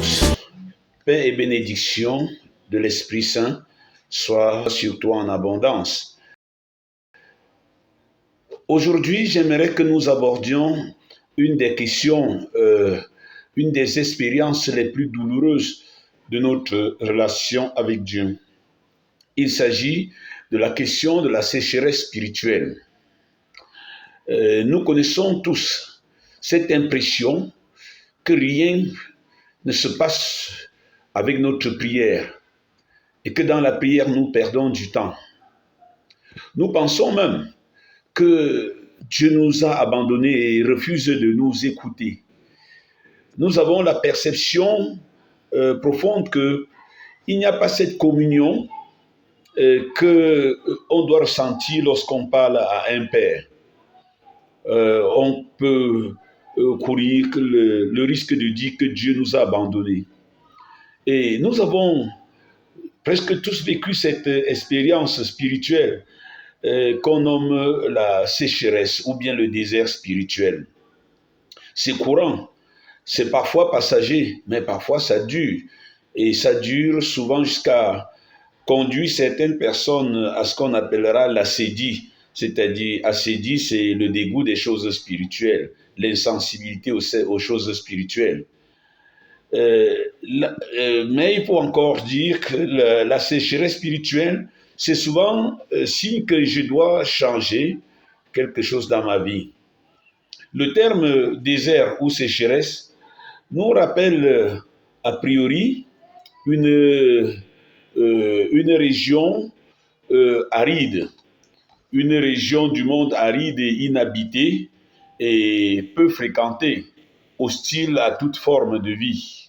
tous. Paix et bénédiction de l'Esprit Saint soient sur toi en abondance. Aujourd'hui, j'aimerais que nous abordions une des questions, une des expériences les plus douloureuses de notre relation avec Dieu. Il s'agit de la question de la sécheresse spirituelle. Nous connaissons tous cette impression que rien ne se passe avec notre prière et que dans la prière, nous perdons du temps. Nous pensons même que Dieu nous a abandonnés et refuse de nous écouter. Nous avons la perception profonde qu'il n'y a pas cette communion qu'on doit ressentir lorsqu'on parle à un père. On peut courir le risque de dire que Dieu nous a abandonnés. Et nous avons presque tous vécu cette expérience spirituelle qu'on nomme la sécheresse ou bien le désert spirituel. C'est courant, c'est parfois passager, mais parfois ça dure. Et ça dure souvent jusqu'à conduire certaines personnes à ce qu'on appellera l'assédie. C'est-à-dire, assédie, c'est le dégoût des choses spirituelles, l'insensibilité aux choses spirituelles. Mais il faut encore dire que la sécheresse spirituelle, c'est souvent signe que je dois changer quelque chose dans ma vie. Le terme désert ou sécheresse nous rappelle a priori une région aride, une région du monde aride et inhabitée et peu fréquentée, hostile à toute forme de vie.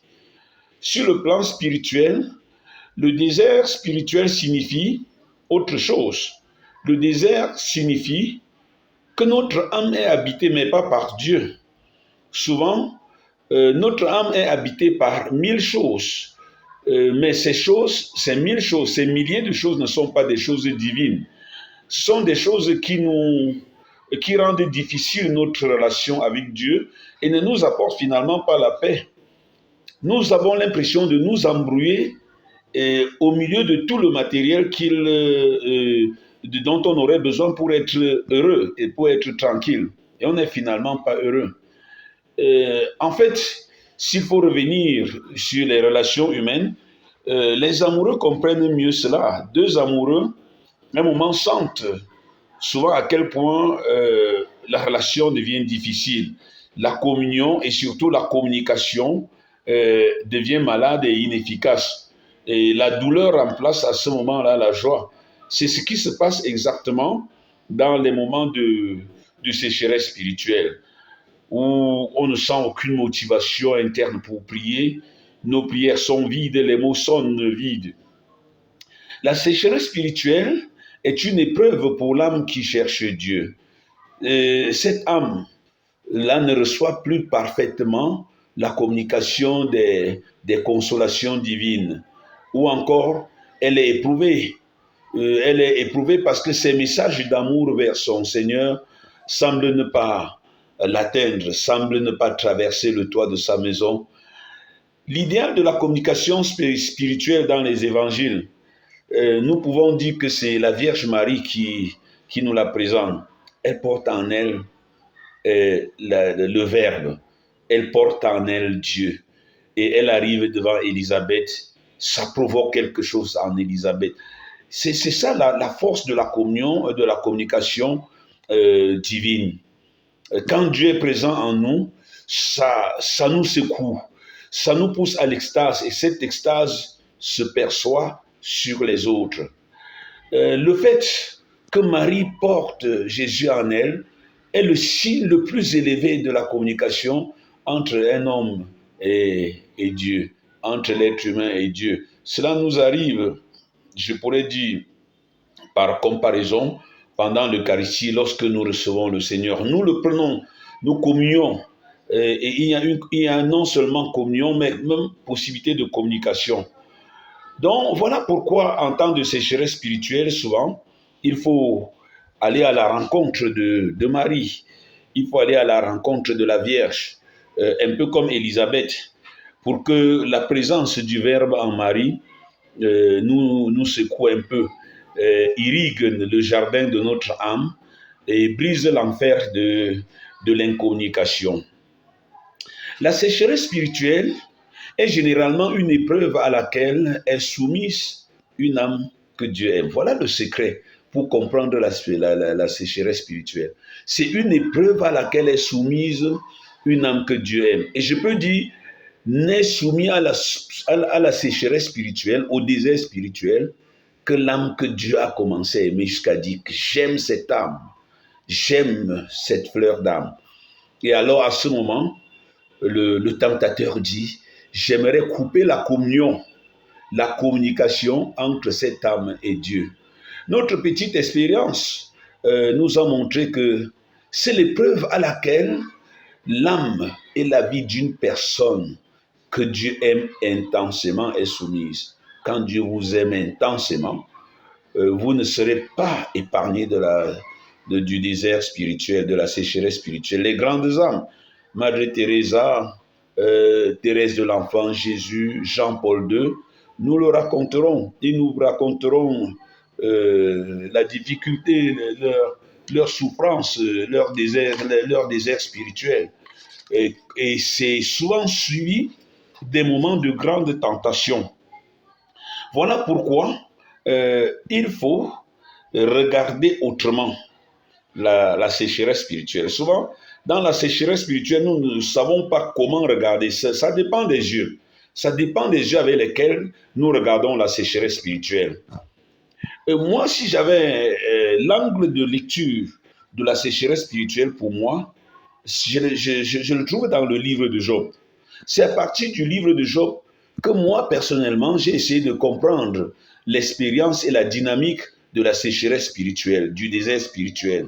Sur le plan spirituel, le désert spirituel signifie autre chose. Le désert signifie que notre âme est habitée, mais pas par Dieu. Souvent, notre âme est habitée par 1000 choses. Mais ces choses, ces 1000 choses, ces milliers de choses ne sont pas des choses divines. Ce sont des choses qui rendent difficile notre relation avec Dieu et ne nous apportent finalement pas la paix. Nous avons l'impression de nous embrouiller au milieu de tout le matériel dont on aurait besoin pour être heureux et pour être tranquille. Et on n'est finalement pas heureux. En fait, s'il faut revenir sur les relations humaines, les amoureux comprennent mieux cela. Deux amoureux, à un moment, sentent souvent à quel point la relation devient difficile. La communion et surtout la communication devient malade et inefficace. Et la douleur remplace à ce moment-là la joie. C'est ce qui se passe exactement dans les moments de sécheresse spirituelle, où on ne sent aucune motivation interne pour prier, nos prières sont vides, les mots sonnent vides. La sécheresse spirituelle est une épreuve pour l'âme qui cherche Dieu. Cette âme-là ne reçoit plus parfaitement la communication des consolations divines. Ou encore, elle est éprouvée. Elle est éprouvée parce que ses messages d'amour vers son Seigneur semblent ne pas l'atteindre, semblent ne pas traverser le toit de sa maison. L'idéal de la communication spirituelle dans les évangiles, nous pouvons dire que c'est la Vierge Marie qui nous la présente. Elle porte en elle le Verbe, elle porte en elle Dieu. Et elle arrive devant Élisabeth, ça provoque quelque chose en Élisabeth. C'est ça la force de la communion, de la communication divine. Quand Dieu est présent en nous, ça nous secoue, ça nous pousse à l'extase et cette extase se perçoit sur les autres. Le fait que Marie porte Jésus en elle est le signe le plus élevé de la communication entre un homme et Dieu, entre l'être humain et Dieu. Cela nous arrive, je pourrais dire, par comparaison, pendant l'Eucharistie, lorsque nous recevons le Seigneur. Nous le prenons, nous communions. Et il y a non seulement communion, mais même possibilité de communication. Donc, voilà pourquoi, en temps de sécheresse spirituelle, souvent, il faut aller à la rencontre de Marie. Il faut aller à la rencontre de la Vierge, un peu comme Élisabeth, pour que la présence du Verbe en Marie nous secoue un peu, irrigue le jardin de notre âme et brise l'enfer de l'incommunication. La sécheresse spirituelle est généralement une épreuve à laquelle est soumise une âme que Dieu aime. Voilà le secret pour comprendre la sécheresse spirituelle. C'est une épreuve à laquelle est soumise une âme que Dieu aime. Et je peux dire, n'est soumis à la sécheresse spirituelle, au désert spirituel, que l'âme que Dieu a commencé à aimer jusqu'à dire que j'aime cette âme, j'aime cette fleur d'âme. Et alors à ce moment, le tentateur dit, j'aimerais couper la communion, la communication entre cette âme et Dieu. Notre petite expérience nous a montré que c'est l'épreuve à laquelle l'âme et la vie d'une personne que Dieu aime intensément est soumise. Quand Dieu vous aime intensément, vous ne serez pas épargné du désert spirituel, de la sécheresse spirituelle. Les grandes âmes, Madre Teresa, Thérèse de l'Enfant Jésus, Jean-Paul II, nous le raconterons. Ils nous raconteront la difficulté, leur souffrance, leur désert spirituel. Et c'est souvent suivi des moments de grande tentation. Voilà pourquoi il faut regarder autrement la sécheresse spirituelle. Souvent, dans la sécheresse spirituelle, nous ne savons pas comment regarder ça. Ça dépend des yeux. Ça dépend des yeux avec lesquels nous regardons la sécheresse spirituelle. Et moi, si j'avais l'angle de lecture de la sécheresse spirituelle pour moi, je le trouve dans le livre de Job. C'est à partir du livre de Job que moi, personnellement, j'ai essayé de comprendre l'expérience et la dynamique de la sécheresse spirituelle, du désert spirituel.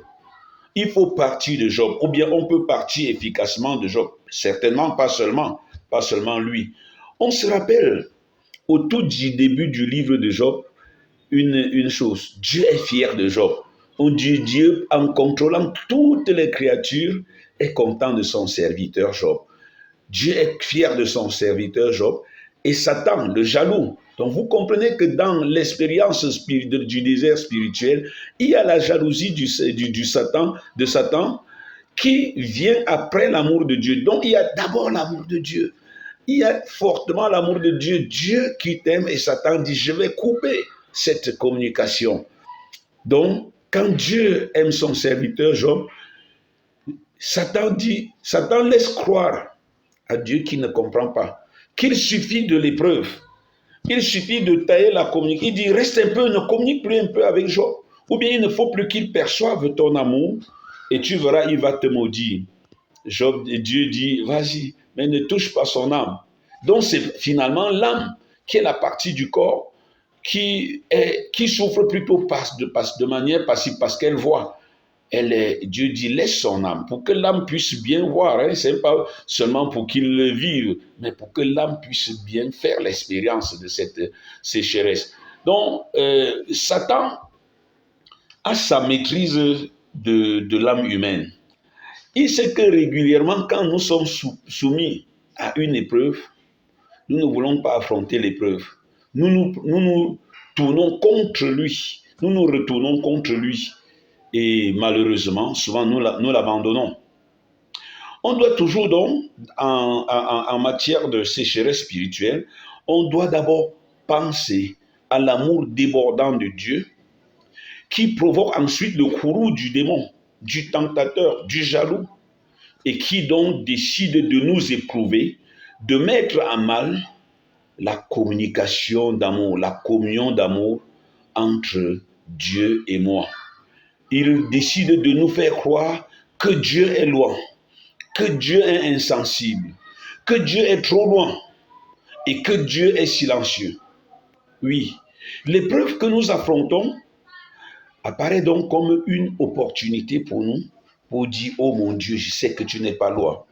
Il faut partir de Job, ou bien on peut partir efficacement de Job. Certainement pas seulement lui. On se rappelle, au tout début du livre de Job, une chose, Dieu est fier de Job. On dit Dieu, en contrôlant toutes les créatures, est content de son serviteur Job. Dieu est fier de son serviteur Job et Satan, le jaloux. Donc vous comprenez que dans l'expérience du désert spirituel, il y a la jalousie de Satan qui vient après l'amour de Dieu. Donc il y a d'abord l'amour de Dieu. Il y a fortement l'amour de Dieu. Dieu qui t'aime et Satan dit, je vais couper cette communication. Donc, quand Dieu aime son serviteur Job, Satan laisse croire à Dieu qui ne comprend pas qu'il suffit de l'épreuve. Il suffit de tailler la communication. Il dit, reste un peu, ne communique plus un peu avec Job. Ou bien il ne faut plus qu'il perçoive ton amour et tu verras, il va te maudire. Dieu dit, vas-y, mais ne touche pas son âme. Donc c'est finalement l'âme qui est la partie du corps qui souffre plutôt de manière passive parce qu'elle voit. Dieu dit, laisse son âme pour que l'âme puisse bien voir. Hein. Ce n'est pas seulement pour qu'il le vive, mais pour que l'âme puisse bien faire l'expérience de cette sécheresse. Donc, Satan a sa maîtrise de l'âme humaine. Il sait que régulièrement, quand nous sommes soumis à une épreuve, nous ne voulons pas affronter l'épreuve. Nous nous tournons contre lui. Nous nous retournons contre lui. Et malheureusement, souvent, nous l'abandonnons. On doit toujours donc, en matière de sécheresse spirituelle, on doit d'abord penser à l'amour débordant de Dieu qui provoque ensuite le courroux du démon, du tentateur, du jaloux, et qui donc décide de nous éprouver, de mettre à mal la communication d'amour, la communion d'amour entre Dieu et moi. Il décide de nous faire croire que Dieu est loin, que Dieu est insensible, que Dieu est trop loin et que Dieu est silencieux. Oui, l'épreuve que nous affrontons apparaît donc comme une opportunité pour nous pour dire, oh mon Dieu, je sais que tu n'es pas loin.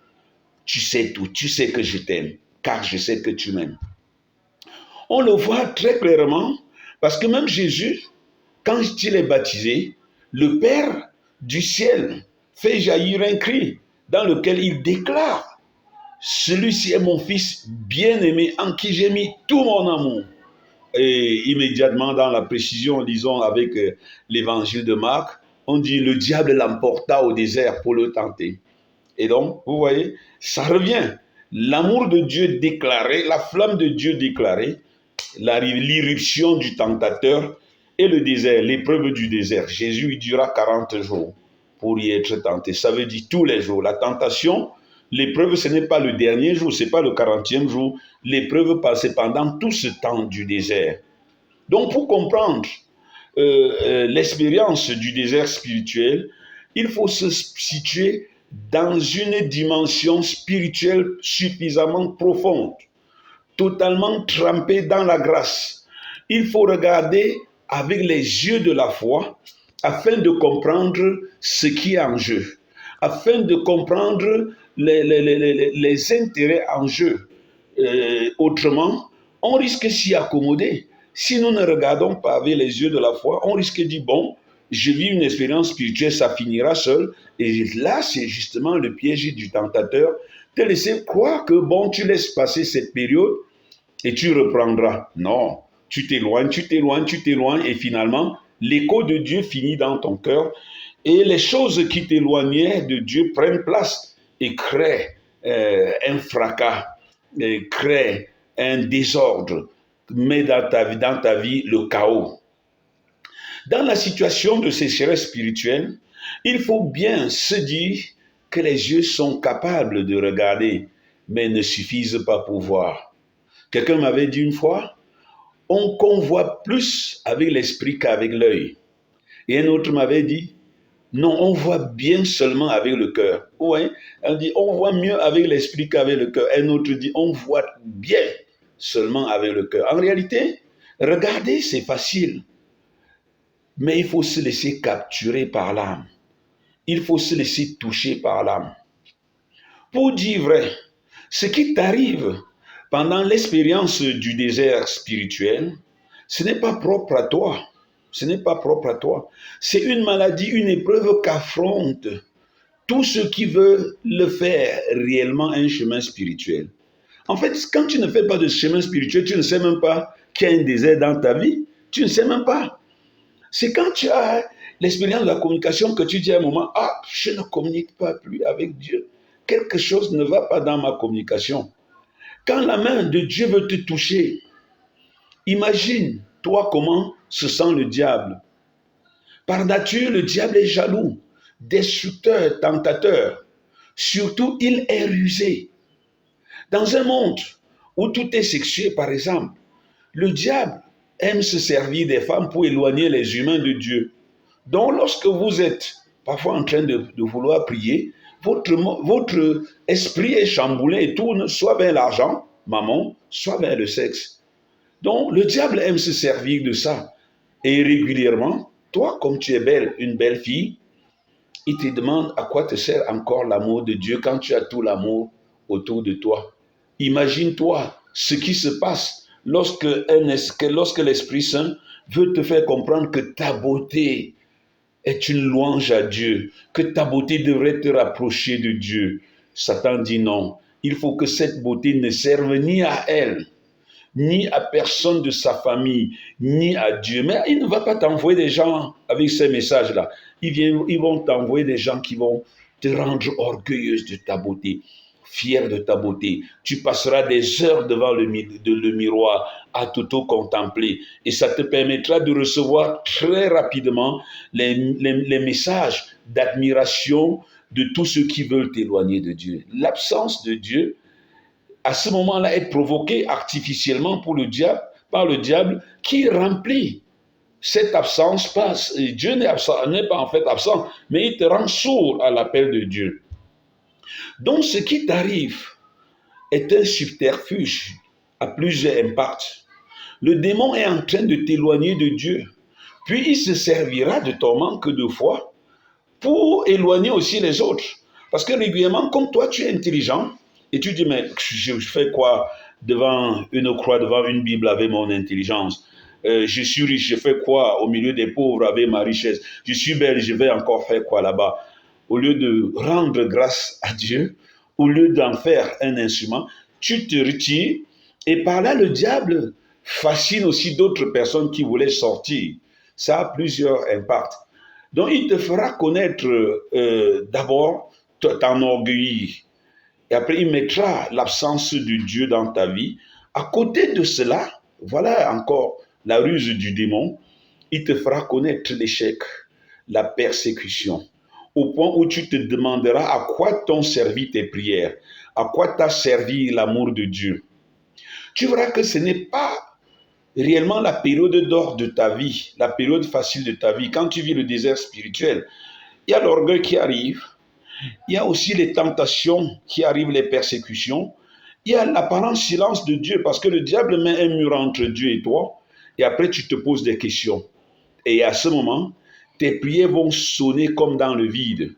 Tu sais tout, tu sais que je t'aime, car je sais que tu m'aimes. On le voit très clairement parce que même Jésus, quand il est baptisé, le Père du ciel fait jaillir un cri dans lequel il déclare celui-ci est mon fils bien-aimé en qui j'ai mis tout mon amour. Et immédiatement dans la précision, disons avec l'évangile de Marc, on dit le diable l'emporta au désert pour le tenter. Et donc, vous voyez, ça revient. L'amour de Dieu déclaré, la flamme de Dieu déclarée, l'irruption du tentateur et le désert, l'épreuve du désert. Jésus, il dura 40 jours pour y être tenté. Ça veut dire tous les jours. La tentation, l'épreuve, ce n'est pas le dernier jour, ce n'est pas le 40e jour. L'épreuve, c'est pendant tout ce temps du désert. Donc, pour comprendre l'expérience du désert spirituel, il faut se situer dans une dimension spirituelle suffisamment profonde, totalement trempée dans la grâce. Il faut regarder avec les yeux de la foi afin de comprendre ce qui est en jeu, afin de comprendre les intérêts en jeu. Autrement, on risque s'y accommoder. Si nous ne regardons pas avec les yeux de la foi, on risque de dire, bon, je vis une expérience spirituelle, ça finira seul. Et là, c'est justement le piège du tentateur, te laisser croire que, bon, tu laisses passer cette période et tu reprendras. Non, tu t'éloignes, et finalement, l'écho de Dieu finit dans ton cœur et les choses qui t'éloignaient de Dieu prennent place et créent un fracas, et créent un désordre, met dans ta vie le chaos. Dans la situation de sécheresse spirituelle, il faut bien se dire que les yeux sont capables de regarder, mais ne suffisent pas pour voir. Quelqu'un m'avait dit une fois, on convoit plus avec l'esprit qu'avec l'œil. Et un autre m'avait dit, non, on voit bien seulement avec le cœur. Ouais, on dit, on voit mieux avec l'esprit qu'avec le cœur. Un autre dit, on voit bien seulement avec le cœur. En réalité, regarder, c'est facile. Mais il faut se laisser capturer par l'âme. Il faut se laisser toucher par l'âme. Pour dire vrai, ce qui t'arrive pendant l'expérience du désert spirituel, ce n'est pas propre à toi. Ce n'est pas propre à toi. C'est une maladie, une épreuve qu'affrontent tous ceux qui veulent le faire réellement un chemin spirituel. En fait, quand tu ne fais pas de chemin spirituel, tu ne sais même pas qu'il y a un désert dans ta vie. Tu ne sais même pas. C'est quand tu as l'expérience de la communication que tu dis à un moment, ah, je ne communique pas plus avec Dieu. Quelque chose ne va pas dans ma communication. Quand la main de Dieu veut te toucher, imagine, toi, comment se sent le diable. Par nature, le diable est jaloux, destructeur, tentateur. Surtout, il est rusé. Dans un monde où tout est sexué, par exemple, le diable aime se servir des femmes pour éloigner les humains de Dieu. Donc, lorsque vous êtes parfois en train de vouloir prier, votre esprit est chamboulé et tourne soit vers l'argent, maman, soit vers le sexe. Donc, le diable aime se servir de ça. Et régulièrement, toi, comme tu es belle, une belle fille, il te demande à quoi te sert encore l'amour de Dieu quand tu as tout l'amour autour de toi. Imagine-toi ce qui se passe lorsque l'Esprit Saint veut te faire comprendre que ta beauté est une louange à Dieu, que ta beauté devrait te rapprocher de Dieu. Satan dit non. Il faut que cette beauté ne serve ni à elle, ni à personne de sa famille, ni à Dieu. Mais il ne va pas t'envoyer des gens avec ces messages-là. Ils vont t'envoyer des gens qui vont te rendre orgueilleuse de ta beauté, fière de ta beauté. Tu passeras des heures devant le miroir à t'auto-contempler et ça te permettra de recevoir très rapidement les messages d'admiration de tous ceux qui veulent t'éloigner de Dieu. L'absence de Dieu, à ce moment-là, est provoquée artificiellement par le diable qui remplit cette absence. Dieu n'est pas en fait absent, mais il te rend sourd à l'appel de Dieu. Donc, ce qui t'arrive est un subterfuge à plusieurs impacts. Le démon est en train de t'éloigner de Dieu. Puis, il se servira de ton manque de foi pour éloigner aussi les autres. Parce que régulièrement, comme toi, tu es intelligent, et tu dis, mais je fais quoi devant une croix, devant une Bible avec mon intelligence? Je suis riche, je fais quoi au milieu des pauvres avec ma richesse? Je suis belle, je vais encore faire quoi là-bas? Au lieu de rendre grâce à Dieu, au lieu d'en faire un instrument, tu te retires et par là le diable fascine aussi d'autres personnes qui voulaient sortir. Ça a plusieurs impacts. Donc il te fera connaître d'abord t'enorgueillir. Et après, il mettra l'absence de Dieu dans ta vie. À côté de cela, voilà encore la ruse du démon, il te fera connaître l'échec, la persécution, au point où tu te demanderas à quoi t'ont servi tes prières, à quoi t'a servi l'amour de Dieu. Tu verras que ce n'est pas réellement la période d'or de ta vie, la période facile de ta vie. Quand tu vis le désert spirituel, il y a l'orgueil qui arrive, il y a aussi les tentations qui arrivent, les persécutions. Il y a l'apparent silence de Dieu parce que le diable met un mur entre Dieu et toi. Et après, tu te poses des questions. Et à ce moment, tes prières vont sonner comme dans le vide.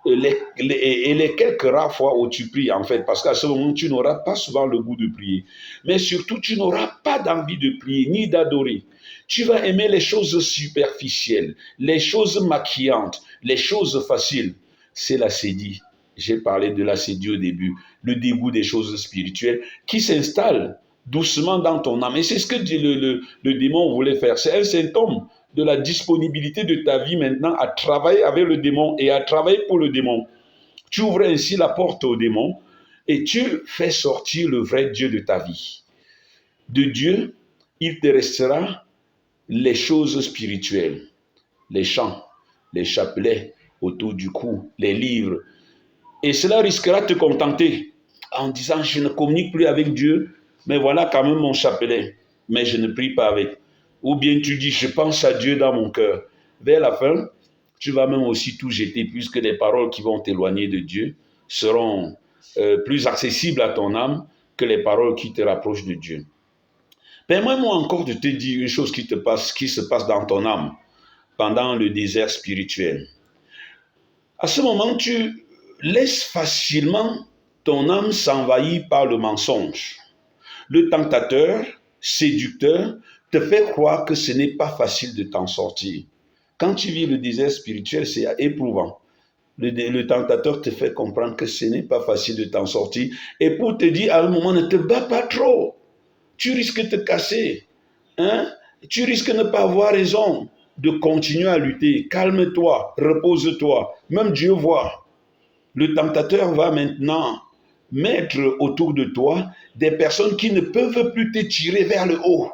Et les quelques rares fois où tu pries, en fait, parce qu'à ce moment, tu n'auras pas souvent le goût de prier. Mais surtout, tu n'auras pas d'envie de prier ni d'adorer. Tu vas aimer les choses superficielles, les choses maquillantes, les choses faciles. C'est l'acédie. J'ai parlé de l'acédie au début, le dégoût des choses spirituelles qui s'installe doucement dans ton âme. Et c'est ce que le démon voulait faire. C'est un symptôme de la disponibilité de ta vie maintenant à travailler avec le démon et à travailler pour le démon. Tu ouvres ainsi la porte au démon et tu fais sortir le vrai Dieu de ta vie. De Dieu, il te restera les choses spirituelles, les chants, les chapelets autour du cou, les livres. Et cela risquera de te contenter en disant, je ne communique plus avec Dieu, mais voilà quand même mon chapelet, mais je ne prie pas avec. Ou bien tu dis, je pense à Dieu dans mon cœur. Vers la fin, tu vas même aussi tout jeter, puisque les paroles qui vont t'éloigner de Dieu seront plus accessibles à ton âme que les paroles qui te rapprochent de Dieu. Permets-moi encore de te dire une chose qui se passe dans ton âme pendant le désert spirituel. À ce moment, tu laisses facilement ton âme s'envahir par le mensonge. Le tentateur, séducteur, te fait croire que ce n'est pas facile de t'en sortir. Quand tu vis le désert spirituel, c'est éprouvant. Le tentateur te fait comprendre que ce n'est pas facile de t'en sortir. Et pour te dire à un moment, ne te bats pas trop. Tu risques de te casser. Hein? Tu risques de ne pas avoir raison de continuer à lutter. Calme-toi, repose-toi. Même Dieu voit. Le tentateur va maintenant mettre autour de toi des personnes qui ne peuvent plus te tirer vers le haut,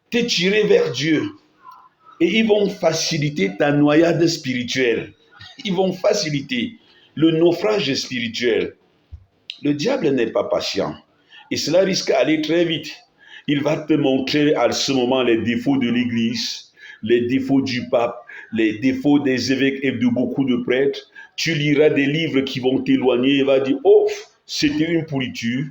te tirer vers Dieu. Et ils vont faciliter ta noyade spirituelle. Ils vont faciliter le naufrage spirituel. Le diable n'est pas patient. Et cela risque d'aller très vite. Il va te montrer à ce moment les défauts de l'Église, les défauts du pape, les défauts des évêques et de beaucoup de prêtres. Tu liras des livres qui vont t'éloigner et va dire, oh, c'était une pourriture.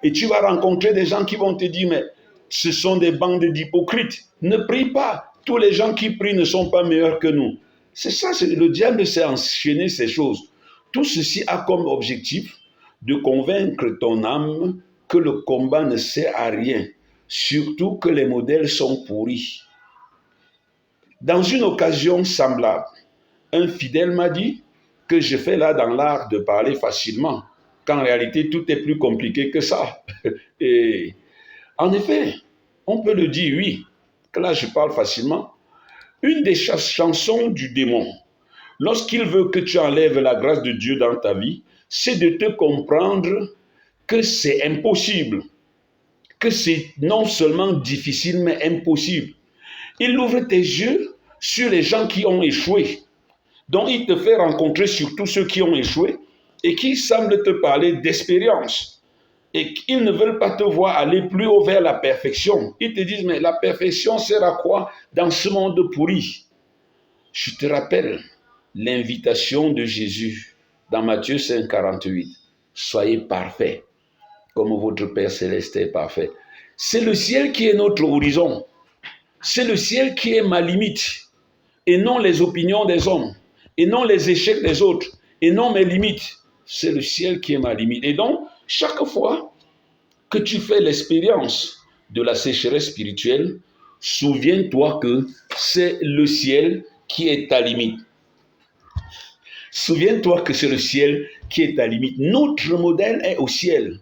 Et tu vas rencontrer des gens qui vont te dire, mais ce sont des bandes d'hypocrites. Ne prie pas. Tous les gens qui prient ne sont pas meilleurs que nous. C'est ça, le diable sait enchaîner ces choses. Tout ceci a comme objectif de convaincre ton âme que le combat ne sert à rien, surtout que les modèles sont pourris. Dans une occasion semblable, un fidèle m'a dit que je fais là dans l'art de parler facilement, qu'en réalité tout est plus compliqué que ça. Et en effet, on peut le dire, oui, que là je parle facilement. Une des chansons du démon, lorsqu'il veut que tu enlèves la grâce de Dieu dans ta vie, c'est de te comprendre que c'est impossible, que c'est non seulement difficile, mais impossible. Il ouvre tes yeux sur les gens qui ont échoué. Donc il te fait rencontrer surtout ceux qui ont échoué et qui semblent te parler d'expérience. Et qu'ils ne veulent pas te voir aller plus haut vers la perfection. Ils te disent, mais la perfection sert à quoi dans ce monde pourri? Je te rappelle l'invitation de Jésus dans Matthieu 5, 48. Soyez parfaits, comme votre Père Céleste est parfait. C'est le ciel qui est notre horizon. C'est le ciel qui est ma limite. Et non les opinions des hommes. Et non les échecs des autres. Et non mes limites. C'est le ciel qui est ma limite. Et donc, chaque fois que tu fais l'expérience de la sécheresse spirituelle, souviens-toi que c'est le ciel qui est ta limite. Souviens-toi que c'est le ciel qui est ta limite. Notre modèle est au ciel.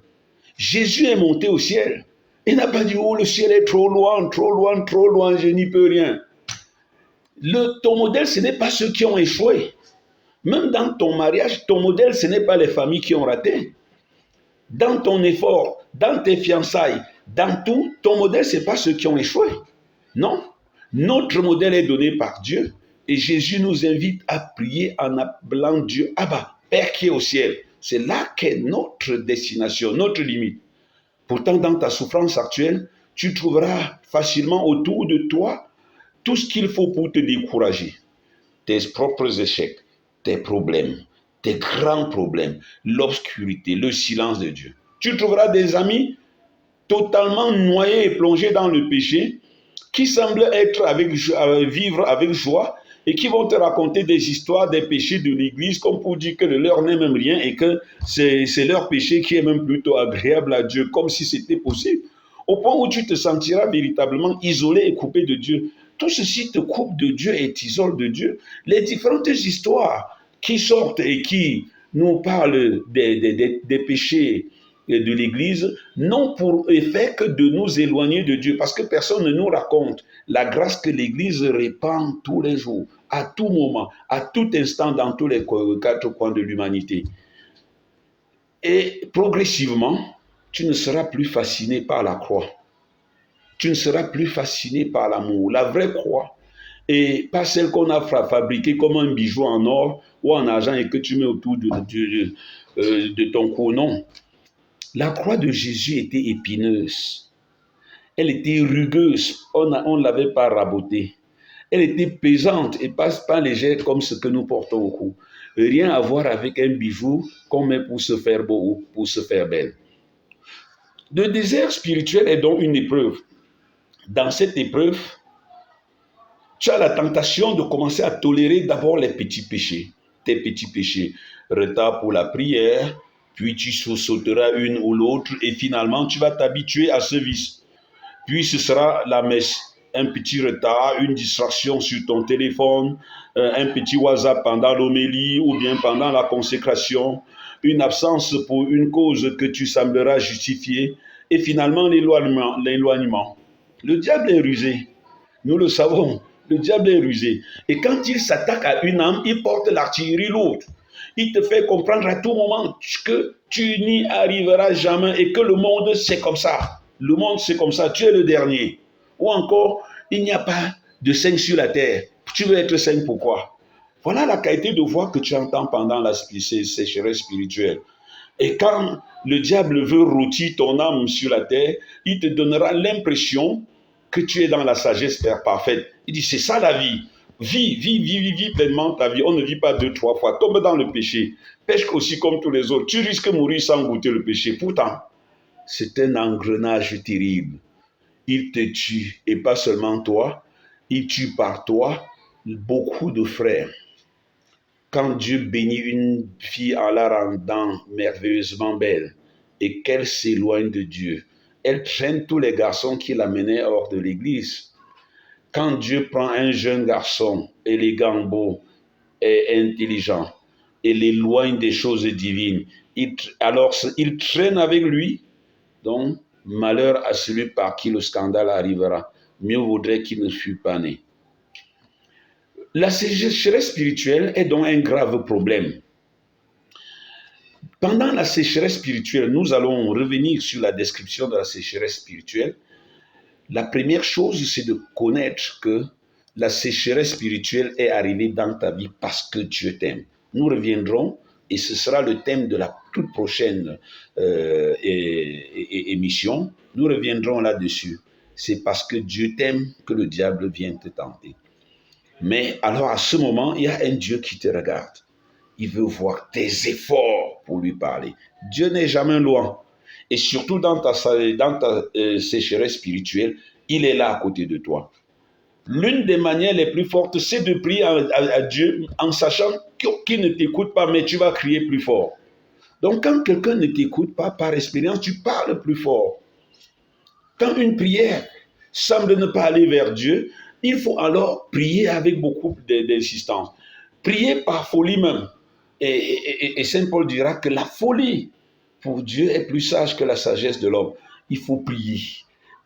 Jésus est monté au ciel. Il n'a pas dit, oh, le ciel est trop loin, trop loin, trop loin, je n'y peux rien. Ton modèle, ce n'est pas ceux qui ont échoué. Même dans ton mariage, ton modèle, ce n'est pas les familles qui ont raté. Dans ton effort, dans tes fiançailles, dans tout, ton modèle, ce n'est pas ceux qui ont échoué. Non. Notre modèle est donné par Dieu. Et Jésus nous invite à prier en appelant Dieu, Abba, Père qui est au ciel. C'est là qu'est notre destination, notre limite. Pourtant, dans ta souffrance actuelle, tu trouveras facilement autour de toi tout ce qu'il faut pour te décourager. Tes propres échecs, tes problèmes, tes grands problèmes, l'obscurité, le silence de Dieu. Tu trouveras des amis totalement noyés et plongés dans le péché, qui semblent vivre avec joie et qui vont te raconter des histoires des péchés de l'Église comme pour dire que le leur n'est même rien et que c'est leur péché qui est même plutôt agréable à Dieu, comme si c'était possible. Au point où tu te sentiras véritablement isolé et coupé de Dieu. Tout ceci te coupe de Dieu et t'isole de Dieu. Les différentes histoires qui sortent et qui nous parlent des péchés de l'Église n'ont pour effet que de nous éloigner de Dieu, parce que personne ne nous raconte la grâce que l'Église répand tous les jours, à tout moment, à tout instant, dans tous les quatre coins de l'humanité. Et progressivement, tu ne seras plus fasciné par la croix. Tu ne seras plus fasciné par l'amour. La vraie croix, et pas celle qu'on a fabriquée comme un bijou en or ou en argent et que tu mets autour de ton cou, non. La croix de Jésus était épineuse. Elle était rugueuse. On ne l'avait pas rabotée. Elle était pesante et pas légère comme ce que nous portons au cou. Rien à voir avec un bijou qu'on met pour se faire beau ou pour se faire belle. Le désert spirituel est donc une épreuve. Dans cette épreuve, tu as la tentation de commencer à tolérer d'abord les petits péchés. Tes petits péchés. Retard pour la prière, puis tu sauteras une ou l'autre et finalement tu vas t'habituer à ce vice. Puis ce sera la messe. Un petit retard, une distraction sur ton téléphone, un petit WhatsApp pendant l'homélie ou bien pendant la consécration, une absence pour une cause que tu sembleras justifier et finalement l'éloignement. Le diable est rusé, nous le savons, le diable est rusé. Et quand il s'attaque à une âme, il porte l'artillerie lourde. Il te fait comprendre à tout moment que tu n'y arriveras jamais et que le monde, c'est comme ça. Le monde, c'est comme ça. Tu es le dernier. Ou encore, il n'y a pas de saint sur la terre. Tu veux être saint, pourquoi? Voilà la qualité de voix que tu entends pendant la sécheresse spirituelle. Et quand le diable veut rôtir ton âme sur la terre, il te donnera l'impression que tu es dans la sagesse parfaite. Il dit, c'est ça la vie. Vis pleinement ta vie. On ne vit pas 2-3 fois. Tombe dans le péché. Pêche aussi comme tous les autres. Tu risques de mourir sans goûter le péché. Pourtant, c'est un engrenage terrible. Il te tue. Et pas seulement toi. Il tue par toi beaucoup de frères. Quand Dieu bénit une fille en la rendant merveilleusement belle et qu'elle s'éloigne de Dieu, elle traîne tous les garçons qui l'amenaient hors de l'église. Quand Dieu prend un jeune garçon élégant, beau et intelligent et l'éloigne des choses divines, alors il traîne avec lui. Donc, malheur à celui par qui le scandale arrivera. Mieux vaudrait qu'il ne fût pas né. La sécheresse spirituelle est donc un grave problème. Pendant la sécheresse spirituelle, nous allons revenir sur la description de la sécheresse spirituelle. La première chose, c'est de connaître que la sécheresse spirituelle est arrivée dans ta vie parce que Dieu t'aime. Nous reviendrons, et ce sera le thème de la toute prochaine émission. Nous reviendrons là-dessus. C'est parce que Dieu t'aime que le diable vient te tenter. Mais alors à ce moment, il y a un Dieu qui te regarde. Il veut voir tes efforts pour lui parler. Dieu n'est jamais loin. Et surtout dans ta sécheresse spirituelle, il est là à côté de toi. L'une des manières les plus fortes, c'est de prier à Dieu en sachant qu'il ne t'écoute pas, mais tu vas crier plus fort. Donc quand quelqu'un ne t'écoute pas, par expérience, tu parles plus fort. Quand une prière semble ne pas aller vers Dieu, il faut alors prier avec beaucoup d'insistance. Prier par folie même. Et Saint Paul dira que la folie pour Dieu est plus sage que la sagesse de l'homme. Il faut prier.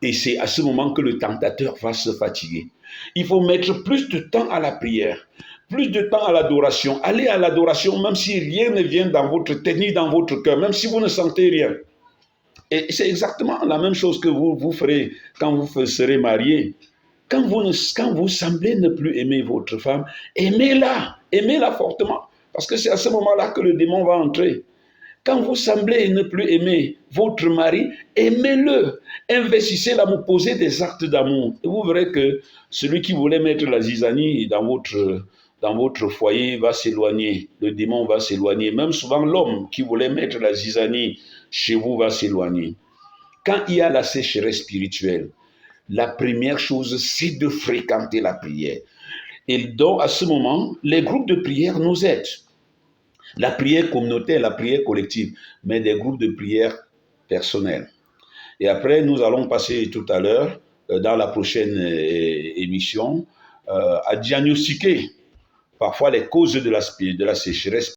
Et c'est à ce moment que le tentateur va se fatiguer. Il faut mettre plus de temps à la prière, plus de temps à l'adoration. Allez à l'adoration même si rien ne vient dans votre tête ni dans votre cœur, même si vous ne sentez rien. Et c'est exactement la même chose que vous ferez quand vous serez marié. Quand vous semblez ne plus aimer votre femme, aimez-la fortement. Parce que c'est à ce moment-là que le démon va entrer. Quand vous semblez ne plus aimer votre mari, aimez-le. Investissez l'amour, posez des actes d'amour. Et vous verrez que celui qui voulait mettre la zizanie dans votre foyer va s'éloigner. Le démon va s'éloigner. Même souvent, l'homme qui voulait mettre la zizanie chez vous va s'éloigner. Quand il y a la sécheresse spirituelle, la première chose, c'est de fréquenter la prière. Et donc, à ce moment, les groupes de prière nous aident. La prière communautaire, la prière collective, mais des groupes de prière personnels. Et après, nous allons passer tout à l'heure, dans la prochaine émission, à diagnostiquer parfois les causes de la sécheresse